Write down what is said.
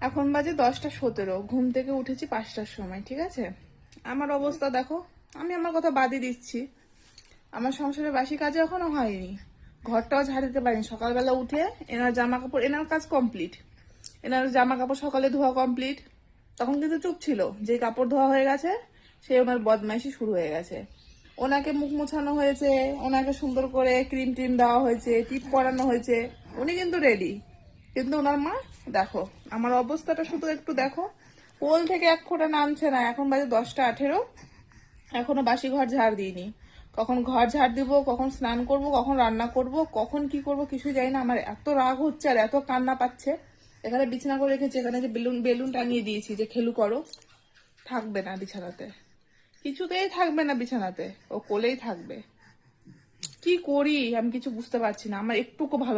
এখন বাজে 10টা 17, ঘুম থেকে উঠেছি 5টার সময়, ঠিক আছে। আমার অবস্থা দেখো, আমি আমার কথা বাদই দিচ্ছি, আমার সংসারের বাসি কাজ এখনো হয়নি, ঘরটাও ঝাড় দিতে পারিনি। সকালবেলা উঠে এনার জামা কাপড়, এনার কাজ কমপ্লিট, এনার জামা কাপড় সকালে ধোয়া কমপ্লিট। তখন কিন্তু চুপ ছিল, যে কাপড় ধোয়া হয়ে গেছে সে ওনার বদমাইশি শুরু হয়ে গেছে। ওনাকে মুখ মুছানো হয়েছে, ওনাকে সুন্দর করে ক্রিম টিম দেওয়া হয়েছে, টিপ পরানো হয়েছে, উনি কিন্তু রেডি। কিন্তু ওনার মা, দেখো আমার অবস্থাটা শুধু একটু দেখো, কোল থেকে এক ফোঁটা নামছে না। এখন বাজে 10টা 18, এখনো বাসি ঘর ঝাড় দিইনি। কখন ঘর ঝাড় দিব, কখন স্নান করব, কখন রান্না করব, কখন কি করব কিছু জানি না। আমার এত রাগ হচ্ছে আর এত কান্না পাচ্ছে। এখানে বিছানা করে রেখেছি, এখানে যে বেলুন বেলুন টাঙিয়ে দিয়েছি যে খেলু করো, থাকবে না বিছানাতে, কিছুতেই থাকবে না বিছানাতে, ও কোলেই থাকবে। কি করি আমি কিছু বুঝতে পারছি না, আমার একটুকু ভালো